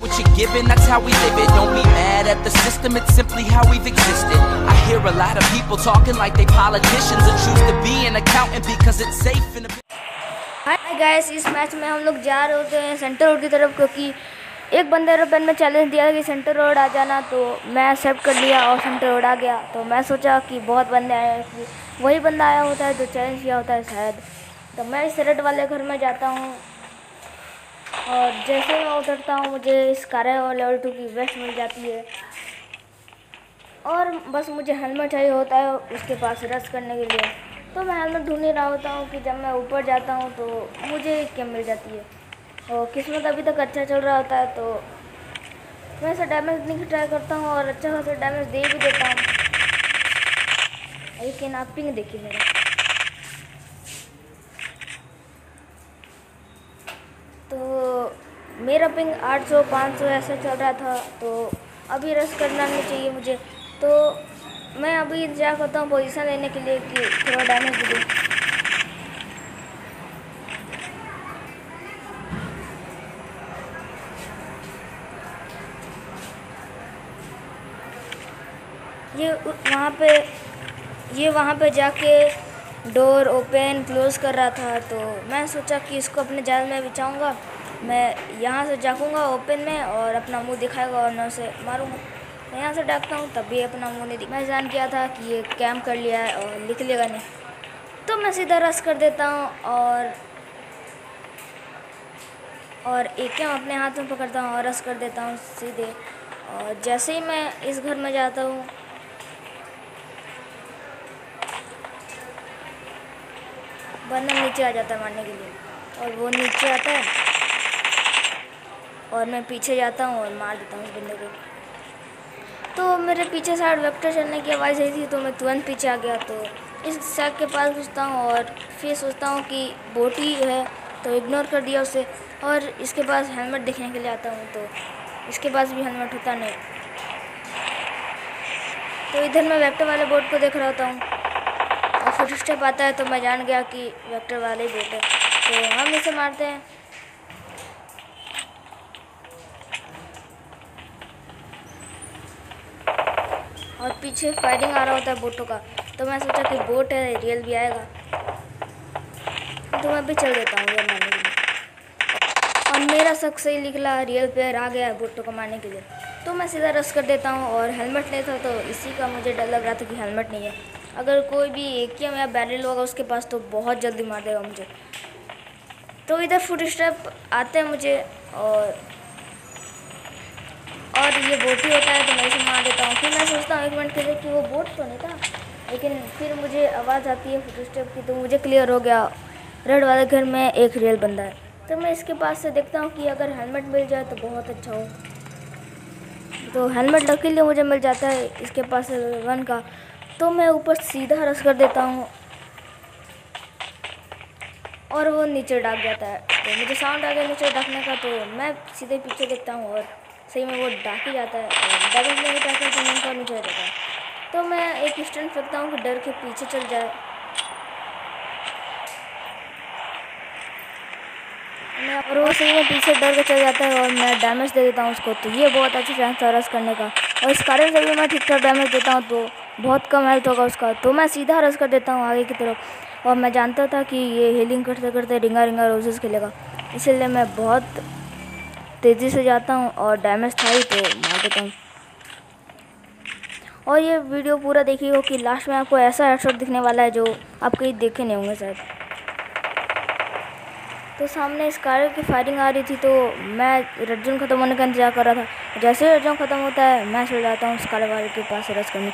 What you're given, that's how we live it. Don't be mad at the system, it's simply how we've existed. I hear a lot of people talking like they politicians and choose to be an accountant because it's safe in a... hi guys, इस match में हम लोग जा रहे होते हैं centre road की तरफ, क्योंकि एक बंदे ने में चैलेंज दिया कि सेंटर रोड आ जाना, तो मैं एक्सेप्ट कर लिया और सेंटर रोड आ गया। तो मैं सोचा कि बहुत बंदे आए हैं, कि वही बंदा आया होता है जो चैलेंज किया होता है शायद। तो मैं इस रेड वाले घर में जाता हूँ और जैसे मैं उतरता हूँ मुझे इस कार्य और लेवल 2 की वेस्ट मिल जाती है और बस मुझे हेलमेट चाहिए होता है उसके पास रश करने के लिए। तो मैं हेलमेट ढूंढ ही रहा होता हूँ कि जब मैं ऊपर जाता हूँ तो मुझे क्या मिल जाती है और किस्मत अभी तक अच्छा चल रहा होता है, तो मैं ऐसा डैमेज देने की ट्राई करता हूँ और अच्छा खासा डैमेज दे भी देता हूँ। लेकिन आप पिंग देखिए मेरा, तो मेरा पिंग 800 500 ऐसा चल रहा था। तो अभी रश करना नहीं चाहिए मुझे, तो मैं अभी इंतजार करता हूँ पोजीशन लेने के लिए कि थोड़ा डैमेज दे। ये वहाँ पे जाके डोर ओपन क्लोज़ कर रहा था, तो मैं सोचा कि इसको अपने जाल में बिछाऊंगा। मैं यहाँ से झाँकूंगा ओपन में और अपना मुंह दिखाएगा और मैं उसे मारूंगा। मैं यहाँ से डाकता हूँ तब भी अपना मुंह नहीं दिखा। मैं जान किया था कि ये कैम कर लिया है और निकलेगा नहीं, तो मैं सीधा रश कर देता हूँ और एक कैम अपने हाथ में पकड़ता हूँ और रश कर देता हूँ सीधे। और जैसे ही मैं इस घर में जाता हूँ बंदा नीचे आ जाता है मारने के लिए, और वो नीचे आता है और मैं पीछे जाता हूँ और मार देता हूँ उस बंदे को। तो मेरे पीछे साइड वेक्टर चलने की आवाज़ आई थी, तो मैं तुरंत पीछे आ गया। तो इस सैक के पास घुसता हूँ और फिर सोचता हूँ कि बोट ही है, तो इग्नोर कर दिया उसे और इसके पास हेलमेट देखने के लिए आता हूँ, तो इसके पास भी हेलमेट होता नहीं। तो इधर मैं वेक्टर वाले बोट को देख रहा होता हूँ और फुट स्टेप आता है, तो मैं जान गया कि वेक्टर वाले ही बोट है, तो हम इसे मारते हैं। और पीछे फायरिंग आ रहा होता है बोटों का, तो मैं सोचा कि बोट है रियल भी आएगा, तो मैं भी चल देता हूँ ये मारने के लिए। और मेरा शक सही निकला, रियल प्लेयर आ गया है बोटों को मारने के लिए। तो मैं सीधा रश कर देता हूँ और हेलमेट नहीं था, तो इसी का मुझे डर लग रहा था कि हेलमेट नहीं है। अगर कोई भी एकेएम या बैरल होगा उसके पास तो बहुत जल्दी मार देगा मुझे। तो इधर फुट स्टेप आते हैं मुझे और ये बोट ही होता है, तो मैं इसे मार देता हूँ। फिर मैं सोचता हूँ एक मिनट के लिए कि वो बोट तो नहीं था, लेकिन फिर मुझे आवाज़ आती है फुट स्टेप की, तो मुझे क्लियर हो गया रेड वाले घर में एक रियल बंदा है। तो मैं इसके पास से देखता हूँ कि अगर हेलमेट मिल जाए तो बहुत अच्छा हो। तो हेलमेट लकीली मुझे मिल जाता है इसके पास वन का, तो मैं ऊपर सीधा रश कर देता हूँ और वो नीचे डाक जाता है। तो मुझे साउंड आ गया नीचे डाकने का, तो मैं सीधे पीछे देखता हूँ और सही में वो डाक ही जाता है और डबल नहीं डाकता तो मैं उनका नीचे रहता है। तो मैं एक स्टंट फेंकता हूँ कि डर के पीछे चल जाए, और वो सही में पीछे डर के चल जाता है और मैं डैमेज दे देता हूँ उसको। तो ये बहुत अच्छी चांस है रश करने का, और इस कारण से भी मैं ठीक ठाक डैमेज देता हूँ, तो बहुत कम हेल्थ होगा उसका। तो मैं सीधा रश कर देता हूँ आगे की तरफ, और मैं जानता था कि ये हीलिंग करते करते रिंगा रिंगा रोजेस खेलेगा, इसलिए मैं बहुत तेज़ी से जाता हूँ और डैमेज था ही तो मार देता हूँ। और ये वीडियो पूरा देखिए कि लास्ट में आपको ऐसा हेडशॉट दिखने वाला है जो आप कहीं देखे नहीं होंगे शायद। तो सामने इस कार की फायरिंग आ रही थी, तो मैं रेड जोन ख़त्म होने का इंतजार कर रहा था। जैसे ही रेड जोन ख़त्म होता है मैं चल जाता हूँ उस कार वाले के पास रश करने।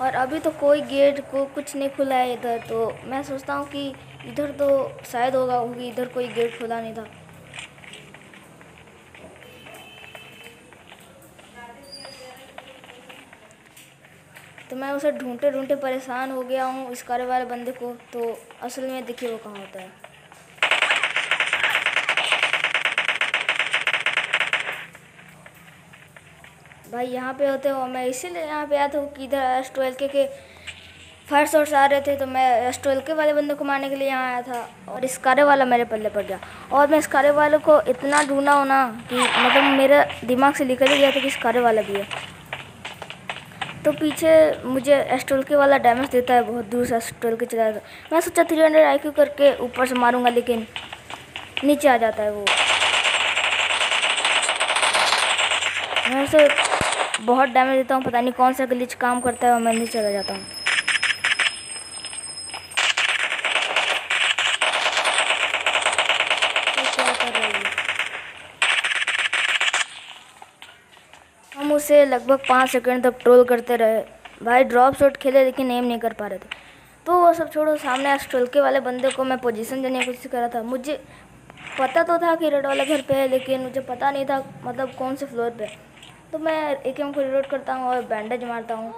और अभी तो कोई गेट को कुछ नहीं खुला है इधर, तो मैं सोचता हूँ कि इधर तो शायद होगा, क्योंकि इधर कोई गेट खुला नहीं था। तो मैं उसे ढूंढते ढूंढते परेशान हो गया हूँ इस कार वाले बंदे को। तो असल में देखिए वो कहाँ होता है। भाई यहाँ पे होते हो, मैं इसीलिए यहाँ पे आया था कि इधर S12 के फायर शॉट्स आ रहे थे, तो मैं S12 के वाले बंदे को मारने के लिए यहाँ आया था, और इस कारे वाला मेरे पल्ले पड़ गया। और मैं इस कारे वाले को इतना ढूंढा हूँ ना कि मतलब मेरे दिमाग से निकल ही गया था कि इस कारे वाला भी है। तो पीछे मुझे S12 के वाला डैमेज देता है, बहुत दूर से S12 के चला था। मैं सोचा 300 IQ करके ऊपर से मारूंगा, लेकिन नीचे आ जाता है वो। मैं उसे बहुत डैमेज देता हूँ, पता नहीं कौन सा ग्लिच काम करता है, और मैं नीचे चला जाता हूँ। हम उसे लगभग 5 सेकंड तक ट्रोल करते रहे। भाई ड्रॉप शॉट खेले लेकिन एम नहीं कर पा रहे थे। तो वो सब छोड़ो, सामने S12 के वाले बंदे को मैं पोजीशन देने की कोशिश कर रहा था। मुझे पता तो था कि रेड वाला घर पे है, लेकिन मुझे पता नहीं था मतलब कौन से फ्लोर पे। तो मैं AKM को रिलोड करता हूँ और बैंडेज मारता हूँ,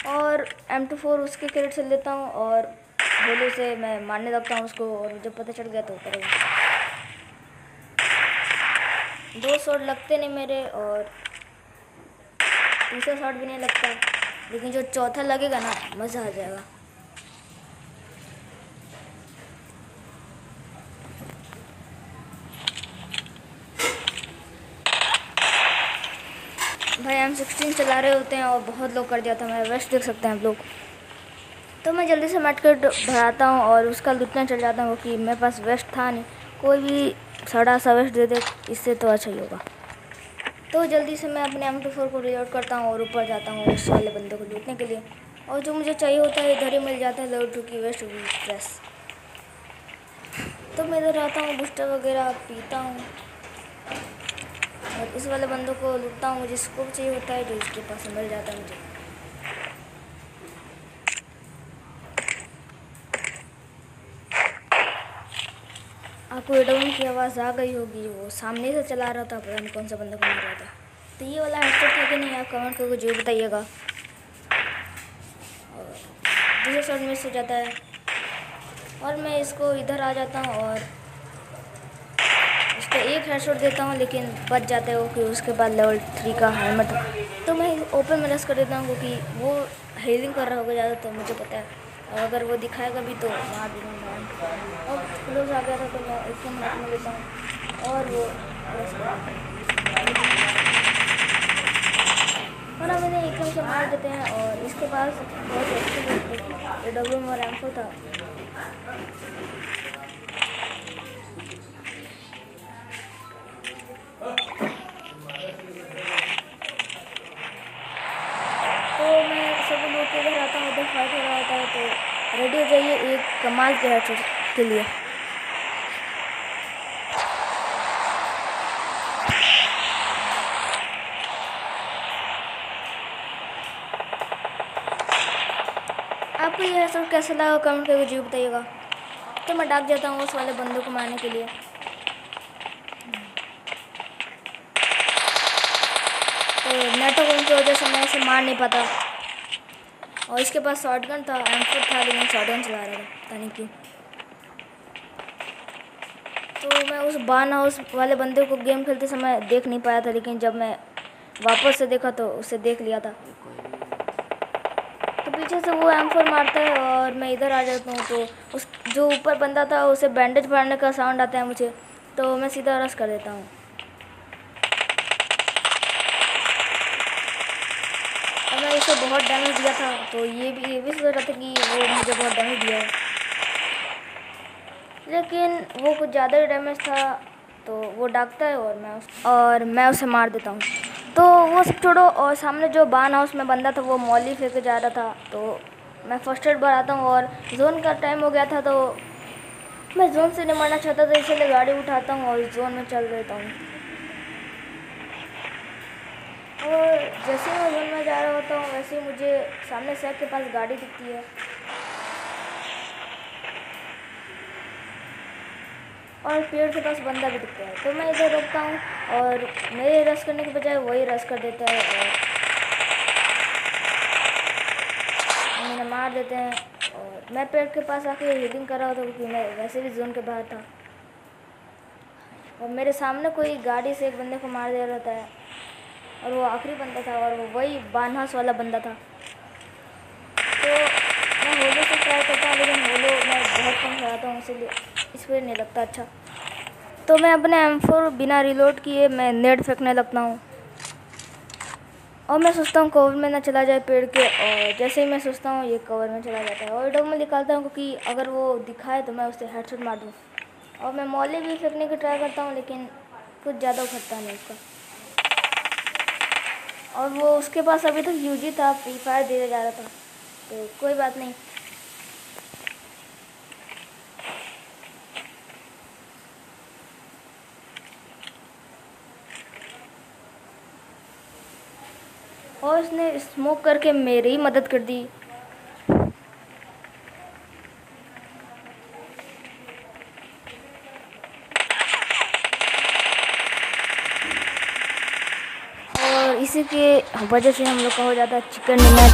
और M24 उसके क्रेडिट से लेता हूँ, और गोली से मैं मारने लगता हूँ उसको, और मुझे पता चल गया तो करेगा। 2 शॉट लगते नहीं मेरे, और तीसरा शॉट भी नहीं लगता, लेकिन जो चौथा लगेगा ना, मज़ा आ जाएगा। भाई M16 चला रहे होते हैं और बहुत लोग कर दिया था, मैं वेस्ट देख सकते हैं आप लोग। तो मैं जल्दी से मेडकिट भराता हूँ और उसका लूटने चल जाता हूँ, कि मेरे पास वेस्ट था नहीं। कोई भी सड़ा सा वेस्ट दे दे, इससे तो अच्छा ही होगा। तो जल्दी से मैं अपने M24 को रिलोड करता हूँ और ऊपर जाता हूँ उस वाले बंदे को लूटने के लिए, और जो मुझे चाहिए होता है इधर ही मिल जाता है, लोड की वेस्ट हुई प्रेस। तो मैं इधर आता हूँ, बूस्टर वगैरह पीता हूँ, और इस वाले बंदों को लूटता हूँ। मुझे स्कोप चाहिए होता है, जो इसके पास मिल जाता है मुझे। आपको एडोन की आवाज़ आ गई होगी, वो सामने से चला रहा था, पता नहीं कौन सा बंदा को मार रहा था। तो ये वाला हेडशॉट था कि नहीं, आप कमेंट करके जरूर बताइएगा। और दूसरा शॉट मिस हो जाता है, और मैं इसको इधर आ जाता हूँ और इसको एक हेडशॉट देता हूँ, लेकिन बच जाता है वो, कि उसके बाद लेवल 3 का हेलमेट है। तो मैं ओपन में रश कर देता हूँ, क्योंकि वो हीलिंग कर रहा होगा ज़्यादा, तो मुझे पता है, और अगर वो दिखाएगा भी तो मार दूँगा। और क्लोज आ गया था, तो मैं एकदम हाथ में लेता हूँ और वो रश और हम इन्हें एकदम से मार देते हैं। और इसके पास बहुत अच्छी AWM और M4 था। तो मैं सभी लोग के इधर आता हूँ, उधर फाइट हो रहा होता है, तो रेडी हो जाइए एक कमाल के हेडशॉट के लिए। आपको ये हेडशॉट कैसा लगा कमेंट करके जरूर बताइएगा। तो मैं डाक जाता हूँ उस वाले बंदों को मारने के लिए। तो नेटवर्क की वजह से मैं इसे मार नहीं पाता, और इसके पास शॉटगन था, M4 था, लेकिन शॉटगन चला रहा था, पता नहीं क्यों। तो मैं उस बान हाउस वाले बंदे को गेम खेलते समय देख नहीं पाया था, लेकिन जब मैं वापस से देखा तो उसे देख लिया था। तो पीछे से वो M4 मारता है और मैं इधर आ जाता हूँ, तो उस जो ऊपर बंदा था उसे बैंडेज मारने का साउंड आता है मुझे, तो मैं सीधा रश कर देता हूँ। और मैं इसे बहुत डैमेज दिया था, तो ये भी सोच रहा था कि वो मुझे बहुत डैमेज दिया है, लेकिन वो कुछ ज़्यादा ही डैमेज था। तो वो डाकता है और मैं उसे मार देता हूँ। तो वो सब छोड़ो, और सामने जो बान हाउस में बंदा था वो मॉली फेंके जा रहा था, तो मैं फर्स्ट एड बनाता हूँ, और जोन का टाइम हो गया था, तो मैं जोन से नहीं मरना चाहता था, इसलिए गाड़ी उठाता हूँ और जोन में चल देता हूँ। और जैसे मैं जोन में जा रहा होता हूँ, वैसे ही मुझे सामने सैक के पास गाड़ी दिखती है, और पेड़ के पास बंदा भी दिखता है। तो मैं इधर रुकता हूँ, और मेरे रश करने के बजाय वही रश कर देता है, और मैंने मार देते हैं। और मैं पेड़ के पास आके हीलिंग कर रहा होता, क्योंकि मैं वैसे भी जोन के बाहर था, और मेरे सामने कोई गाड़ी से एक बंदे को मार दे रहा था। और वो आखिरी बंदा था और वो वही बानहास वाला बंदा था। तो मैं होलो से ट्राई करता हूँ, लेकिन होलो मैं बहुत कम चलाता हूँ, इसीलिए इस पर नहीं लगता अच्छा। तो मैं अपने M4 बिना रिलोड किए मैं नेट फेंकने लगता हूँ और मैं सोचता हूँ कवर में ना चला जाए पेड़ के, और जैसे ही मैं सोचता हूँ ये कवर में चला जाता है और डग में निकालता हूँ क्योंकि अगर वो दिखाए तो मैं उससे हेडशॉट मार दूँ। और मैं मॉले भी फेंकने की ट्राई करता हूँ, लेकिन कुछ ज़्यादा उखड़ता नहीं उसका। और वो उसके पास अभी तक यूजी था, फ्री फायर दे जा रहा था, तो कोई बात नहीं। और उसने स्मोक करके मेरी ही मदद कर दी। और इसी के वजह से हम लोग का हो जाता है चिकन डिनर।